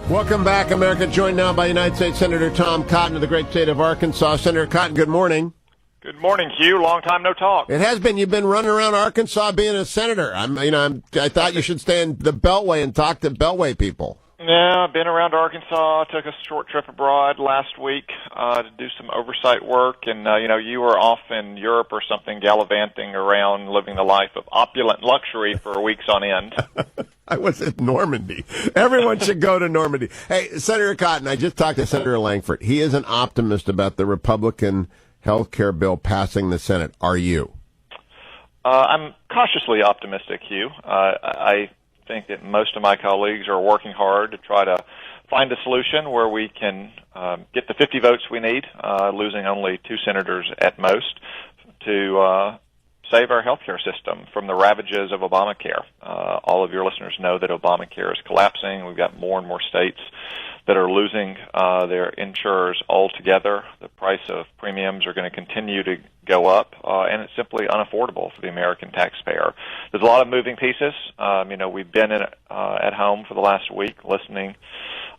Welcome back, America. Joined now by United States Senator Tom Cotton of the great state of Arkansas. Senator Cotton, good morning. Good morning, Hugh. Long time no talk. It has been. You've been running around Arkansas being a senator. I thought you should stay in the Beltway and talk to Beltway people. Yeah, I've been around Arkansas. Took a short trip abroad last week to do some oversight work, and you were off in Europe or something, gallivanting around, living the life of opulent luxury for weeks on end. I was at Normandy. Everyone should go to Normandy. Hey, Senator Cotton, I just talked to Senator Langford. He is an optimist about the Republican health care bill passing the Senate. Are you? I'm cautiously optimistic, Hugh. I think that most of my colleagues are working hard to try to find a solution where we can get the 50 votes we need, losing only 2 senators at most, to save our healthcare system from the ravages of Obamacare. All of your listeners know that Obamacare is collapsing. We've got more and more states that are losing their insurers altogether. The price of premiums are going to continue to go up, and it's simply unaffordable for the American taxpayer. There's a lot of moving pieces. We've been at home for the last week listening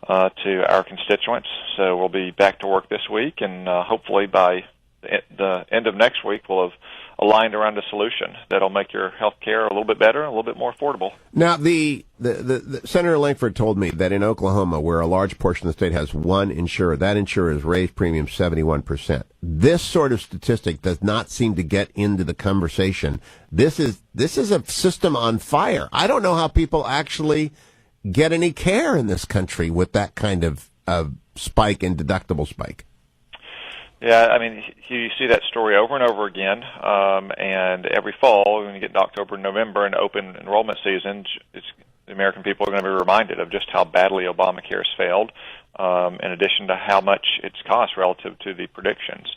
to our constituents, so we'll be back to work this week, and hopefully by the end of next week we'll have aligned around a solution that'll make your health care a little bit better and a little bit more affordable. Now, the Senator Langford told me that in Oklahoma, where a large portion of the state has one insurer, that insurer has raised premiums 71%. This sort of statistic does not seem to get into the conversation. This is a system on fire. I don't know how people actually get any care in this country with that kind of spike and deductible spike. Yeah, I mean, you see that story over and over again, and every fall, when you get into October and November and open enrollment season, the American people are going to be reminded of just how badly Obamacare has failed, in addition to how much it's cost relative to the predictions.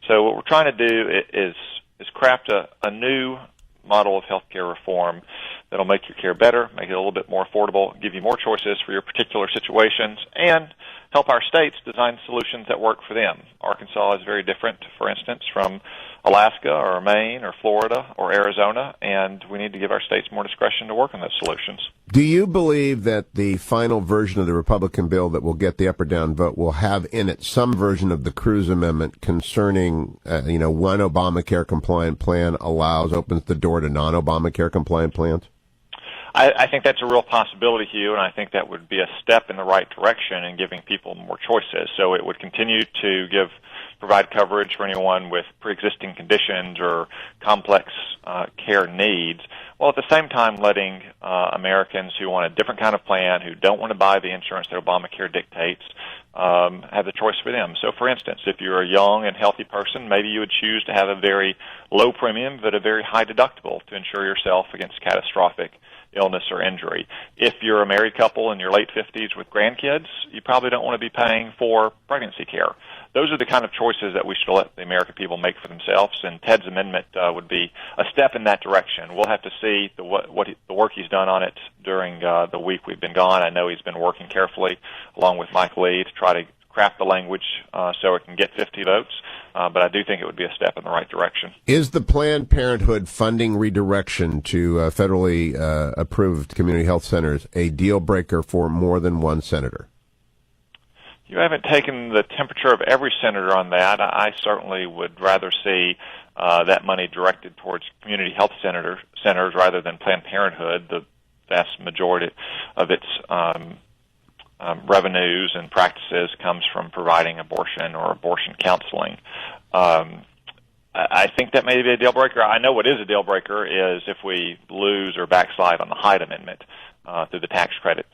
So what we're trying to do is craft a new model of healthcare reform that'll make your care better, make it a little bit more affordable, give you more choices for your particular situations, and help our states design solutions that work for them. Arkansas is very different, for instance, from Alaska or Maine or Florida or Arizona, and we need to give our states more discretion to work on those solutions. Do you believe that the final version of the Republican bill that will get the up or down vote will have in it some version of the Cruz Amendment concerning, one Obamacare compliant plan opens the door to non-Obamacare compliant plans? I think that's a real possibility, Hugh, and I think that would be a step in the right direction in giving people more choices. So it would continue to provide coverage for anyone with pre-existing conditions or complex care needs, while at the same time letting Americans who want a different kind of plan, who don't want to buy the insurance that Obamacare dictates, have the choice for them. So, for instance, if you're a young and healthy person, maybe you would choose to have a very low premium but a very high deductible to insure yourself against catastrophic illness or injury. If you're a married couple in your late 50s with grandkids, you probably don't want to be paying for pregnancy care. Those are the kind of choices that we should let the American people make for themselves, and Ted's amendment would be a step in that direction. We'll have to see the work he's done on it during the week we've been gone. I know he's been working carefully along with Mike Lee to try to craft the language so it can get 50 votes, but I do think it would be a step in the right direction. Is the Planned Parenthood funding redirection to federally approved community health centers a deal breaker for more than one senator? You haven't taken the temperature of every senator on that. I certainly would rather see that money directed towards community health centers rather than Planned Parenthood. The vast majority of its revenues and practices comes from providing abortion or abortion counseling. I think that may be a deal breaker. I know what is a deal breaker is if we lose or backslide on the Hyde Amendment through the tax credits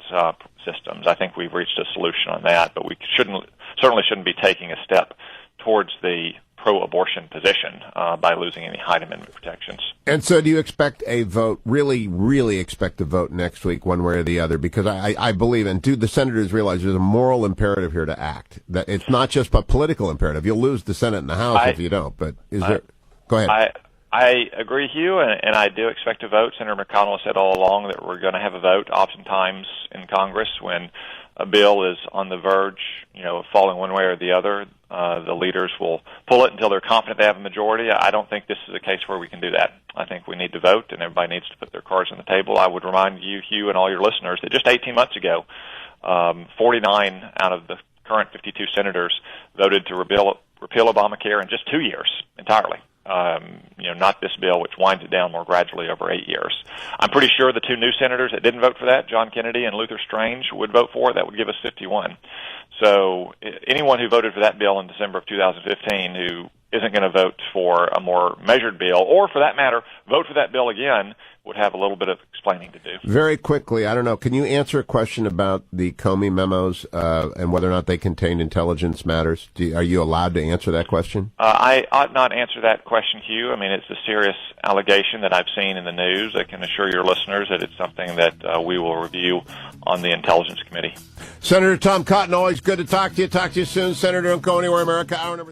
systems. I think we've reached a solution on that, but we certainly shouldn't be taking a step towards the pro-abortion position by losing any Hyde Amendment protections. And so do you expect a vote, really expect a vote next week, one way or the other? Because I believe, and do the senators realize there's a moral imperative here to act? That it's not just a political imperative. You'll lose the Senate and the House if you don't. But go ahead. I agree, Hugh, and I do expect a vote. Senator McConnell said all along that we're going to have a vote. Oftentimes in Congress, when a bill is on the verge, of falling one way or the other, the leaders will pull it until they're confident they have a majority. I don't think this is a case where we can do that. I think we need to vote, and everybody needs to put their cards on the table. I would remind you, Hugh, and all your listeners that just 18 months ago, 49 out of the current 52 senators voted to repeal Obamacare in just 2 years entirely. Not this bill, which winds it down more gradually over 8 years. I'm pretty sure the two new senators that didn't vote for that, John Kennedy and Luther Strange, would vote for it. That would give us 51. So anyone who voted for that bill in December of 2015 who isn't going to vote for a more measured bill, or for that matter, vote for that bill again, would have a little bit of explaining to do. Very quickly, I don't know, can you answer a question about the Comey memos and whether or not they contained intelligence matters? Are you allowed to answer that question? I ought not answer that question, Hugh. I mean, it's a serious allegation that I've seen in the news. I can assure your listeners that it's something that we will review on the Intelligence Committee. Senator Tom Cotton, always good to talk to you. Talk to you soon. Senator, don't go anywhere, America. Hour number